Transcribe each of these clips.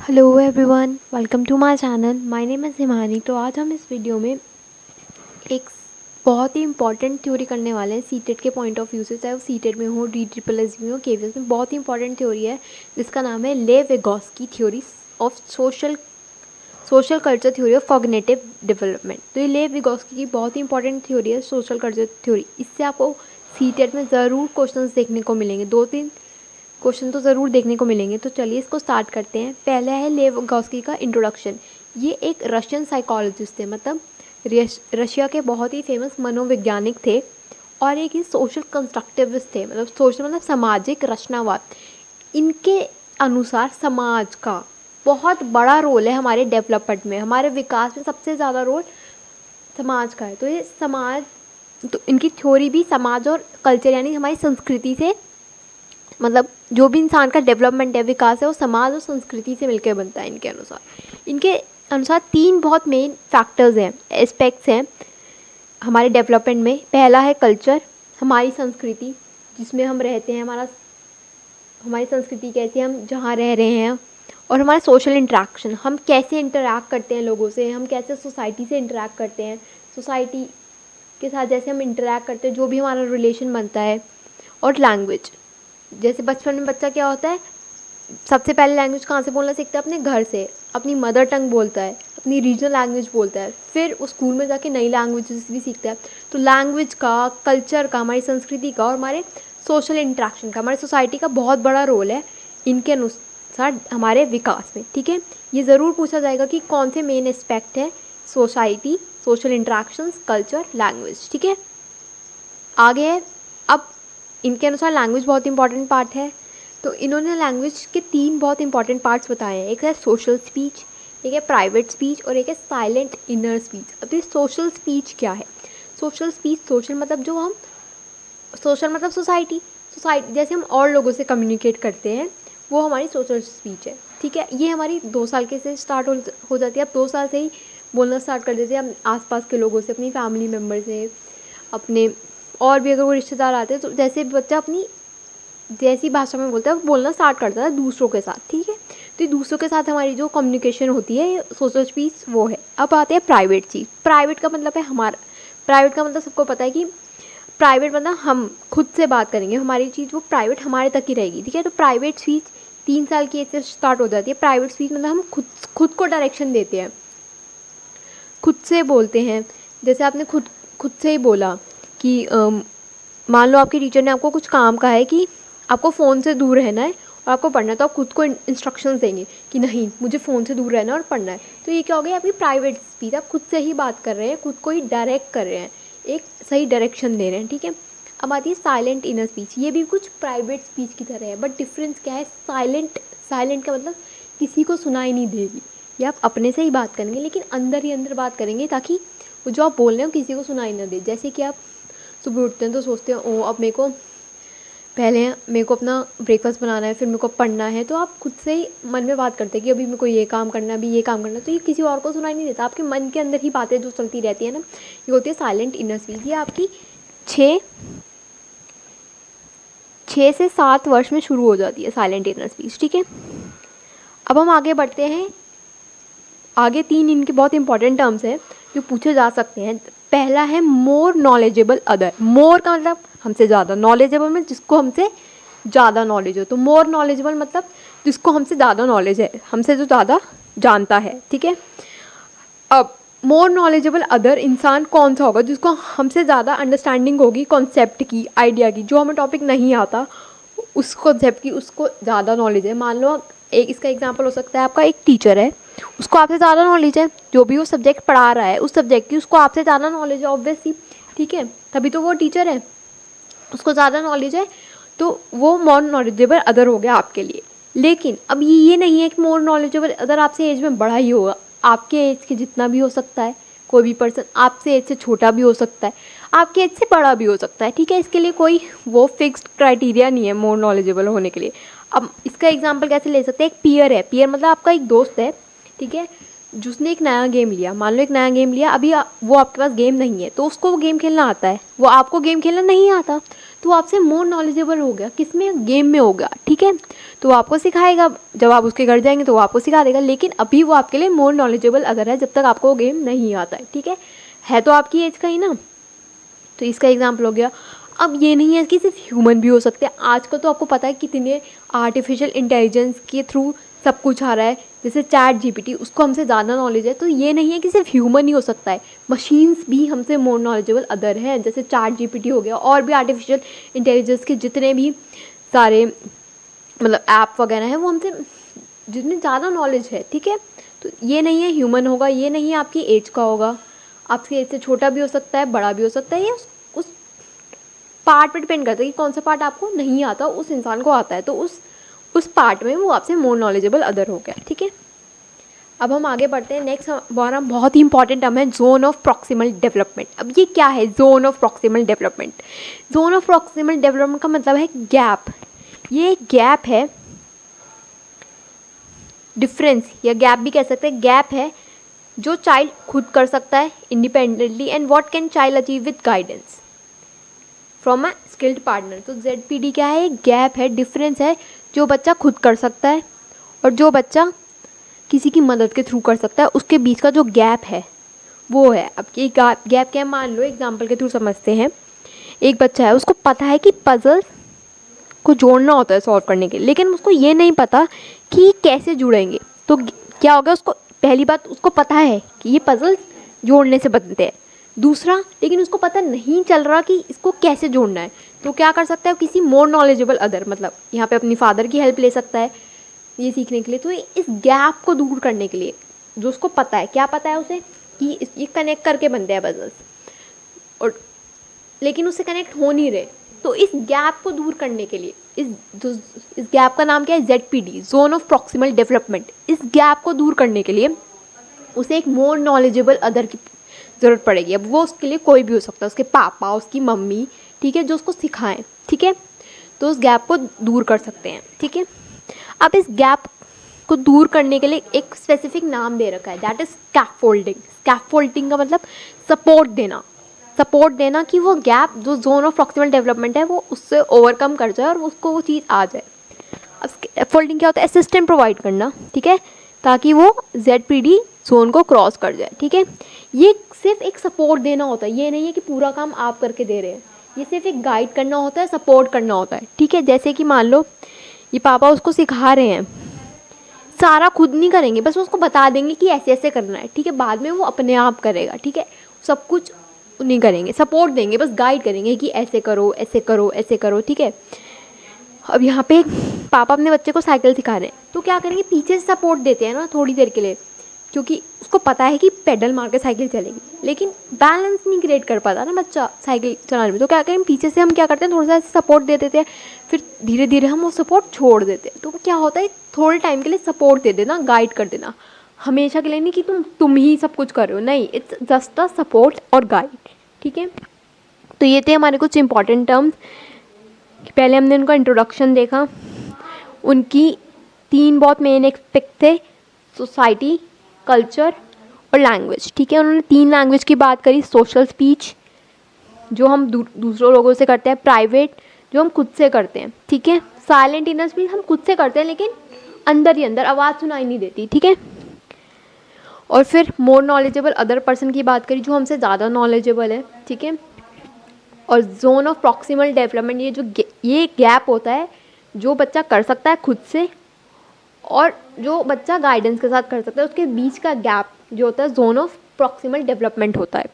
Hello everyone, welcome to my channel. My name is Himani. तो आज हम इस वीडियो में एक बहुत ही इंपॉर्टेंट थ्योरी करने वाले हैं सीटेट के पॉइंट ऑफ व्यू से, चाहे वो सीटेट में हो, DSSS में हो, केवीएस में। बहुत ही इंपॉर्टेंट थ्योरी है जिसका नाम है Lev Vygotsky theory of social culture theory of cognitive development. तो ये ले विगोस्की की बहुत ही इंपॉर्टेंट थ्योरी है, सोशल कल्चर थ्योरी। इससे आपको सीटेट में ज़रूर क्वेश्चंस देखने को मिलेंगे, 2-3 क्वेश्चन तो ज़रूर देखने को मिलेंगे। तो चलिए इसको स्टार्ट करते हैं। पहला है लेव विगोस्की का इंट्रोडक्शन। ये एक रशियन साइकोलॉजिस्ट थे, मतलब रशिया के बहुत ही फेमस मनोवैज्ञानिक थे, और एक ही सोशल कंस्ट्रक्टिविस्ट थे, मतलब सोशल मतलब सामाजिक रचनावाद। इनके अनुसार समाज का बहुत बड़ा रोल है हमारे डेवलपमेंट में, हमारे विकास में सबसे ज़्यादा रोल समाज का है। तो ये समाज, तो इनकी थ्योरी भी समाज और कल्चर यानी हमारी संस्कृति से, मतलब जो भी इंसान का डेवलपमेंट है, विकास है, वो समाज और संस्कृति से मिलकर बनता है। इनके अनुसार 3 बहुत मेन फैक्टर्स हैं, एस्पेक्ट्स हैं हमारे डेवलपमेंट में। पहला है कल्चर, हमारी संस्कृति जिसमें हम रहते हैं, हमारी संस्कृति कैसी, हम जहाँ रह रहे हैं। और हमारा सोशल इंटरेक्शन, हम कैसे इंटरेक्ट करते हैं लोगों से, हम कैसे सोसाइटी से इंटरेक्ट करते हैं, सोसाइटी के साथ जैसे हम इंटरेक्ट करते हैं, जो भी हमारा रिलेशन बनता है। और लैंग्वेज, जैसे बचपन में बच्चा क्या होता है, सबसे पहले लैंग्वेज कहाँ से बोलना सीखता है? अपने घर से, अपनी मदर टंग बोलता है, अपनी रीजनल लैंग्वेज बोलता है, फिर उस स्कूल में जाके नई लैंग्वेजेस भी सीखता है। तो लैंग्वेज का, कल्चर का, हमारी संस्कृति का और हमारे सोशल इंट्रैक्शन का, हमारी सोसाइटी का बहुत बड़ा रोल है इनके अनुसार हमारे विकास में। ठीक है, ये ज़रूर पूछा जाएगा कि कौन से मेन एस्पेक्ट है society, social interactions, culture, language. ठीक है, आगे है। अब इनके अनुसार लैंग्वेज बहुत इंपॉर्टेंट पार्ट है, तो इन्होंने लैंग्वेज के 3 बहुत इंपॉर्टेंट पार्ट्स बताए हैं। एक है सोशल स्पीच, एक है प्राइवेट स्पीच और एक है साइलेंट इनर स्पीच। अब ये सोशल स्पीच क्या है? सोशल स्पीच, सोशल मतलब जो हम, सोशल मतलब सोसाइटी जैसे हम और लोगों से कम्युनिकेट करते हैं, वो हमारी सोशल स्पीच है। ठीक है, ये हमारी 2 साल के से स्टार्ट हो जाती है। अब 2 साल से ही बोलना स्टार्ट कर देते हैं हम आसपास के लोगों से, अपनी फैमिली मेम्बर से, अपने और भी अगर वो रिश्तेदार आते हैं, तो जैसे बच्चा अपनी जैसी भाषा में बोलता है वो बोलना स्टार्ट करता है दूसरों के साथ। ठीक है, तो ये दूसरों के साथ हमारी जो कम्युनिकेशन होती है, सोशल स्पीच, वो है। अब आते हैं प्राइवेट चीज़। प्राइवेट का मतलब है हमारा, प्राइवेट का मतलब सबको पता है कि प्राइवेट मतलब हम खुद से बात करेंगे, हमारी चीज़ वो प्राइवेट हमारे तक ही रहेगी। ठीक है, तो प्राइवेट स्पीच 3 साल की एज से स्टार्ट हो जाती है। प्राइवेट स्पीच मतलब हम खुद को डायरेक्शन देते हैं, खुद से बोलते हैं। जैसे आपने खुद से ही बोला कि मान लो आपके टीचर ने आपको कुछ काम कहा है कि आपको फ़ोन से दूर रहना है और आपको पढ़ना है, तो आप खुद को इंस्ट्रक्शंस देंगे कि नहीं, मुझे फ़ोन से दूर रहना है और पढ़ना है। तो ये क्या हो गया? आपकी प्राइवेट स्पीच, आप खुद से ही बात कर रहे हैं, खुद को ही डायरेक्ट कर रहे हैं, एक सही डायरेक्शन दे रहे हैं। ठीक है, अब आती है साइलेंट इनर स्पीच। ये भी कुछ प्राइवेट स्पीच की तरह है, बट डिफरेंस क्या है? साइलेंट का मतलब किसी को सुनाई नहीं देगी, या आप अपने से ही बात करेंगे, लेकिन अंदर ही अंदर बात करेंगे, ताकि वो जो आप बोल रहे हो किसी को सुनाई ना दे। जैसे कि आप सुबह उठते हैं तो सोचते हैं, ओ अब मेरे को अपना ब्रेकफास्ट बनाना है, फिर मेरे को पढ़ना है, तो आप खुद से ही मन में बात करते हैं कि अभी मेरे को ये काम करना है, अभी ये काम करना है। तो ये किसी और को सुनाई नहीं देता, आपके मन के अंदर ही बातें जो चलती रहती है ना, ये होती है साइलेंट इनर स्पीच। ये आपकी 6 से 7 वर्ष में शुरू हो जाती है साइलेंट इनर स्पीच। ठीक है, अब हम आगे बढ़ते हैं। आगे 3 इनके बहुत इंपॉर्टेंट टर्म्स हैं जो पूछे जा सकते हैं। पहला है मोर नॉलेजेबल अदर। मोर का मतलब हमसे ज़्यादा, नॉलेजेबल में जिसको हमसे ज़्यादा नॉलेज हो। तो मोर नॉलेजेबल मतलब जिसको हमसे ज़्यादा नॉलेज है, हमसे जो ज़्यादा जानता है। ठीक है, अब मोर नॉलेजेबल अदर इंसान कौन सा होगा? जिसको हमसे ज़्यादा अंडरस्टैंडिंग होगी कॉन्सेप्ट की, आइडिया की। जो हमें टॉपिक नहीं आता उस कॉन्सेप्ट की उसको ज़्यादा नॉलेज है। मान लो एक इसका एग्जांपल हो सकता है, आपका एक टीचर है, उसको आपसे ज़्यादा नॉलेज है, जो भी वो सब्जेक्ट पढ़ा रहा है उस सब्जेक्ट की उसको आपसे ज़्यादा नॉलेज है, ऑब्वियसली। ठीक है, तभी तो वो टीचर है, उसको ज़्यादा नॉलेज है, तो वो मोर नॉलेजेबल अदर हो गया आपके लिए। लेकिन अब ये नहीं है कि मोर नॉलेजेबल अदर आपसे एज में बड़ा ही होगा। आपके एज के जितना भी हो सकता है, कोई भी पर्सन आपसे एज से छोटा भी हो सकता है, आपके एज से बड़ा भी हो सकता है। ठीक है, इसके लिए कोई वो फिक्स्ड क्राइटेरिया नहीं है मोर नॉलेजेबल होने के लिए। अब इसका एग्जांपल कैसे ले सकते हैं? एक पीयर है, पीयर मतलब आपका एक दोस्त है, ठीक है, जिसने एक नया गेम लिया। मान लो एक नया गेम लिया, अभी वो आपके पास गेम नहीं है, तो उसको वो गेम खेलना आता है, वो आपको गेम खेलना नहीं आता, तो आपसे मोर नॉलेजेबल हो गया, किसमें? गेम में हो गया। ठीक है, तो वो आपको सिखाएगा, जब आप उसके घर जाएंगे तो वो आपको सिखा देगा, लेकिन अभी वो आपके लिए मोर नॉलेजेबल अदर है जब तक आपको वो गेम नहीं आता है, ठीक है तो आपकी एज का ही ना। तो इसका एग्जाम्पल हो गया। अब ये नहीं है कि सिर्फ ह्यूमन भी हो सकते हैं, आजकल तो आपको पता है कितने आर्टिफिशियल इंटेलिजेंस के थ्रू सब कुछ आ रहा है, जैसे चैट जीपीटी, उसको हमसे ज़्यादा नॉलेज है। तो ये नहीं है कि सिर्फ ह्यूमन ही हो सकता है, मशीन्स भी हमसे मोर नॉलेजेबल अदर हैं, जैसे चैट जीपीटी हो गया, और भी आर्टिफिशियल इंटेलिजेंस के जितने भी सारे मतलब ऐप वगैरह हैं वो हमसे जितनी ज़्यादा नॉलेज है, ठीक है। तो ये नहीं है ह्यूमन होगा, ये नहीं है आपकी एज का होगा, आपकी एज से छोटा भी हो सकता है, बड़ा भी हो सकता है, ये उस पार्ट पे डिपेंड करता है कि कौन सा पार्ट आपको नहीं आता, उस इंसान को आता है, तो उस पार्ट में वो आपसे मोर नॉलेजेबल अदर हो गया, ठीक है। अब हम आगे बढ़ते हैं। नेक्स्ट हमारा बहुत ही इंपॉर्टेंट टर्म है जोन ऑफ प्रॉक्सिमल डेवलपमेंट। अब ये क्या है zone of proximal development? Zone of proximal development का मतलब है गैप। ये गैप है, डिफरेंस या गैप भी कह सकते हैं, गैप है जो चाइल्ड खुद कर सकता है independently and what can child achieve with guidance from a skilled partner. तो ZPD क्या है? गैप है, डिफरेंस है जो बच्चा खुद कर सकता है और जो बच्चा किसी की मदद के थ्रू कर सकता है, उसके बीच का जो गैप है वो है। अब ये गैप क्या है, मान लो एग्जाम्पल के थ्रू समझते हैं। एक बच्चा है, उसको पता है कि पजल को जोड़ना होता है सॉल्व करने के लिए, लेकिन उसको ये नहीं पता कि कैसे जुड़ेंगे। तो क्या होगा, उसको पहली बात उसको पता है कि ये पजल जोड़ने से बनते हैं, दूसरा लेकिन उसको पता नहीं चल रहा कि इसको कैसे जोड़ना है। तो क्या कर सकता है, किसी मोर नॉलेजेबल अदर, मतलब यहाँ पे अपनी फादर की हेल्प ले सकता है ये सीखने के लिए। तो इस गैप को दूर करने के लिए, जो उसको पता है, क्या पता है उसे कि ये कनेक्ट करके बनते हैं पजल्स, और लेकिन उससे कनेक्ट हो नहीं रहे, तो इस गैप को दूर करने के लिए इस गैप का नाम क्या है, ZPD, zone of proximal development. इस गैप को दूर करने के लिए उसे एक मोर नॉलेजेबल अदर की ज़रूरत पड़ेगी। अब वो उसके लिए कोई भी हो सकता है, उसके पापा, उसकी मम्मी, ठीक है, जो उसको सिखाएं, ठीक है। तो उस गैप को दूर कर सकते हैं, ठीक है। अब इस गैप को दूर करने के लिए एक स्पेसिफिक नाम दे रखा है, दैट इज स्कैफोल्डिंग। स्कैफोल्डिंग का मतलब सपोर्ट देना कि वो गैप जो जोन ऑफ प्रॉक्सिमल डेवलपमेंट है वो उससे ओवरकम कर जाए और उसको वो चीज़ आ जाए। अब स्कैफोल्डिंग क्या होता है, असिस्टेंट प्रोवाइड करना, ठीक है, ताकि वो ZPD जोन को क्रॉस कर जाए, ठीक है। ये सिर्फ एक सपोर्ट देना होता है, ये नहीं है कि पूरा काम आप करके दे रहे हैं, ये सिर्फ एक गाइड करना होता है, सपोर्ट करना होता है, ठीक है। जैसे कि मान लो ये पापा उसको सिखा रहे हैं, सारा खुद नहीं करेंगे, बस उसको बता देंगे कि ऐसे ऐसे करना है, ठीक है, बाद में वो अपने आप करेगा, ठीक है। सब कुछ नहीं करेंगे, सपोर्ट देंगे, बस गाइड करेंगे कि ऐसे करो ऐसे करो ऐसे करो, ठीक है। अब यहाँ पे पापा अपने बच्चे को साइकिल सिखा रहे हैं, तो क्या करेंगे, पीछे से सपोर्ट देते हैं ना थोड़ी देर के लिए, क्योंकि उसको पता है कि पेडल मार के साइकिल चलेगी, लेकिन बैलेंस नहीं क्रिएट कर पाता ना बच्चा साइकिल चलाने में। तो क्या करें, पीछे से हम क्या करते हैं, थोड़ा सा सपोर्ट दे देते हैं, फिर धीरे धीरे हम वो सपोर्ट छोड़ देते हैं। तो क्या होता है, थोड़े टाइम के लिए सपोर्ट दे देना, गाइड कर देना, हमेशा के लिए नहीं कि तुम ही सब कुछ कर रहे हो, नहीं, इट्स जस्ट अ सपोर्ट और गाइड, ठीक है। तो ये थे हमारे कुछ इंपॉर्टेंट टर्म्स। पहले हमने उनका इंट्रोडक्शन देखा, उनकी 3 बहुत मेन एस्पेक्ट थे, सोसाइटी, कल्चर और लैंग्वेज, ठीक है। उन्होंने 3 लैंग्वेज की बात करी, सोशल स्पीच जो हम दूसरों लोगों से करते हैं, प्राइवेट जो हम खुद से करते हैं, ठीक है, साइलेंट इनर स्पीच हम खुद से करते हैं लेकिन अंदर ही अंदर आवाज़ सुनाई नहीं देती, ठीक है। और फिर मोर नॉलेजेबल अदर पर्सन की बात करी जो हमसे ज़्यादा नॉलेजेबल है, ठीक है। और जोन ऑफ प्रॉक्सिमल डेवलपमेंट, ये गैप होता है जो बच्चा कर सकता है खुद से और जो बच्चा गाइडेंस के साथ कर सकता है, उसके बीच का गैप जो होता है गाइडेंस ऑफ प्रॉक्सिमल डेवलपमेंट होता है।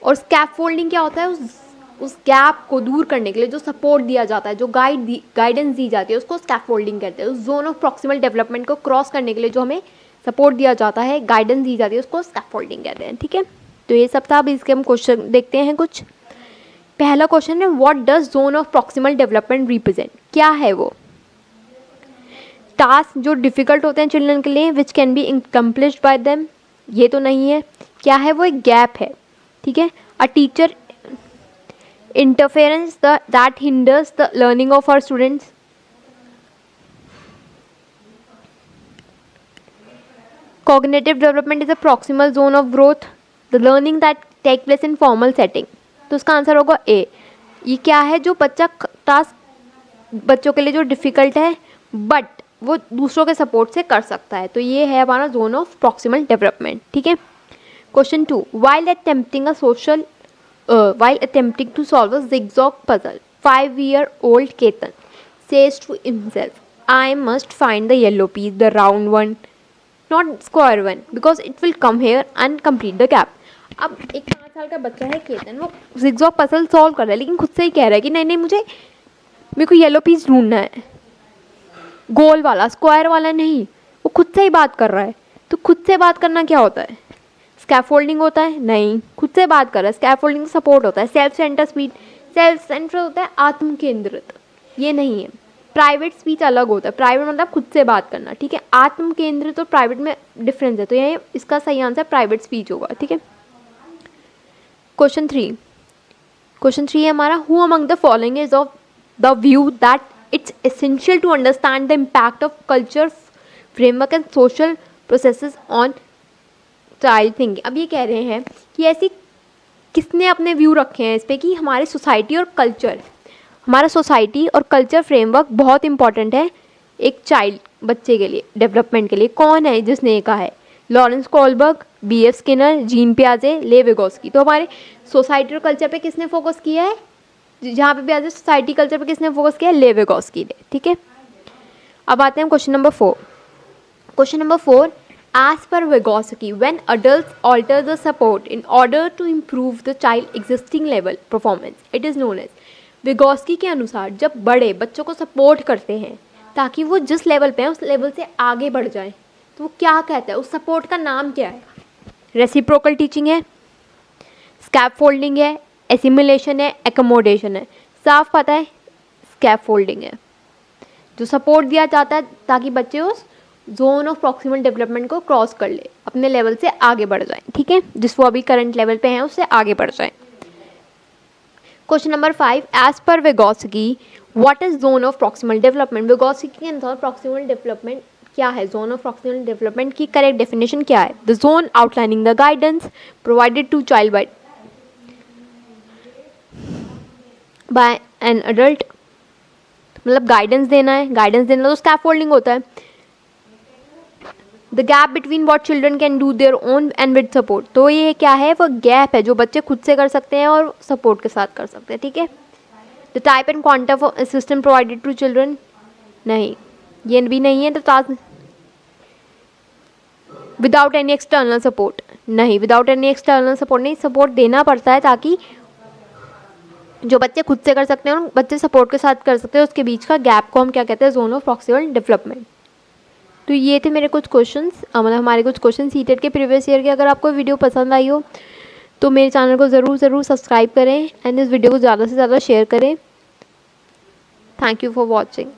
और स्कैफोल्डिंग क्या होता है, उस गैप को दूर करने के लिए जो सपोर्ट दिया जाता है, जो गाइडेंस दी जाती है, उसको स्कैफोल्डिंग कहते हैं। उस जोन ऑफ प्रॉक्सिमल डेवलपमेंट को क्रॉस करने के लिए जो हमें सपोर्ट दिया जाता है, गाइडेंस दी जाती है, उसको स्कैफोल्डिंग कहते हैं, ठीक है। तो ये सब था। अब इसके हम क्वेश्चन देखते हैं कुछ। पहला क्वेश्चन है, what does zone of proximal development represent? क्या है वो? टास्क जो डिफ़िकल्ट होते हैं चिल्ड्रन के लिए, which can be accomplished by them, ये तो नहीं है। क्या है वो? एक गैप है, ठीक है। A teacher interference that hinders the learning of our students. Cognitive development is a proximal zone of growth, the learning that take place in formal setting. तो उसका आंसर होगा ए। ये क्या है? जो बच्चा टास्क बच्चों के लिए जो डिफ़िकल्ट है बट वो दूसरों के सपोर्ट से कर सकता है। तो ये है हमारा जोन ऑफ प्रॉक्सिमल डेवलपमेंट। ठीक है। Question 2, while attempting to solve a zigzag puzzle, 5-year-old Ketan says to himself, I must find the yellow piece, the round one, not square one, because it will come here and complete the gap. अब एक 5 साल का बच्चा है केतन, वो zigzag puzzle solve कर रहा है, लेकिन खुद से ही कह रहा है कि नहीं नहीं मेरे को येलो पीस ढूंढना है, गोल वाला, स्क्वायर वाला नहीं। वो खुद से ही बात कर रहा है। तो खुद से बात करना क्या होता है? स्कैफोल्डिंग होता है? नहीं, खुद से बात कर रहा है। स्कैफोल्डिंग सपोर्ट होता है। Self centre speech, self centre होता है आत्म केंद्रित, ये नहीं है। प्राइवेट स्पीच अलग होता है। प्राइवेट मतलब खुद से बात करना, ठीक है। आत्म केंद्रित और प्राइवेट में डिफरेंस है, तो ये इसका सही आंसर प्राइवेट स्पीच होगा। ठीक है। क्वेश्चन 3 है हमारा, who among the following is of the view that it's essential to understand the impact of culture framework and social processes on child thinking. अब ये कह रहे हैं कि ऐसी किसने अपने व्यू रखे हैं इस पर कि हमारे सोसाइटी और कल्चर, हमारा सोसाइटी और कल्चर फ्रेमवर्क बहुत इंपॉर्टेंट है एक चाइल्ड, बच्चे के लिए, डेवलपमेंट के लिए। कौन है जिसने ये कहा है? Lawrence Kohlberg, B.F. Skinner, Jean पियाजे, ले विगोस्की। तो हमारे सोसाइटी और कल्चर पे किसने फोकस किया है? जहाँ पे भी आज सोसाइटी कल्चर पे किसने फोकस किया है? ले विगोस्की ने। ठीक है। अब आते हैं question number 4। Question number 4, as per Vygotsky, when adults alter the support in order to improve the child existing level performance, it is known as। Vygotsky के अनुसार जब बड़े बच्चों को सपोर्ट करते हैं ताकि वो जिस लेवल पे हैं उस लेवल से आगे बढ़ जाएं, तो वो क्या कहता है? उस सपोर्ट का नाम क्या है? रेसिप्रोकल टीचिंग है, स्कैफोल्डिंग है, एसिमुलेशन है, एकोमोडेशन है। साफ पता है स्कैफोल्डिंग है, जो सपोर्ट दिया जाता है ताकि बच्चे उस जोन ऑफ प्रॉक्सिमल डेवलपमेंट को क्रॉस कर ले, अपने लेवल से आगे बढ़ जाए। ठीक है, जिस वो अभी करंट लेवल पे हैं उससे आगे बढ़ जाए। Question number 5, as per Vygotsky what is zone of proximal development. Vygotsky के अनुसार प्रॉक्सिमल डेवलपमेंट क्या है? जोन ऑफ प्रॉक्सिमल डेवलपमेंट की करेक्ट डेफिनेशन क्या है? The zone outlining the guidance provided to child by an adult, मतलब guidance देना है, गाइडेंस देना तो स्कैफोल्डिंग होता है। The gap between what children can do their own and with support, तो ये क्या है? वो गैप है जो बच्चे खुद से कर सकते हैं और सपोर्ट के साथ कर सकते हैं। ठीक है। The type and quantum of assistant provided to children, नहीं, ये भी नहीं है। तो विदाउट एनी एक्सटर्नल सपोर्ट, नहीं, विदाउट एनी एक्सटर्नल सपोर्ट नहीं, सपोर्ट देना पड़ता है ताकि जो बच्चे खुद से कर सकते हैं और बच्चे सपोर्ट के साथ कर सकते हैं उसके बीच का गैप को हम क्या कहते हैं? Zone of proximal development. तो ये थे मेरे कुछ क्वेश्चंस, मतलब हमारे कुछ क्वेश्चन सीटेट के प्रीवियस ईयर के। अगर आपको वीडियो पसंद आई हो तो मेरे चैनल को ज़रूर सब्सक्राइब करें एंड इस वीडियो को ज़्यादा से ज़्यादा शेयर करें। Thank you for watching.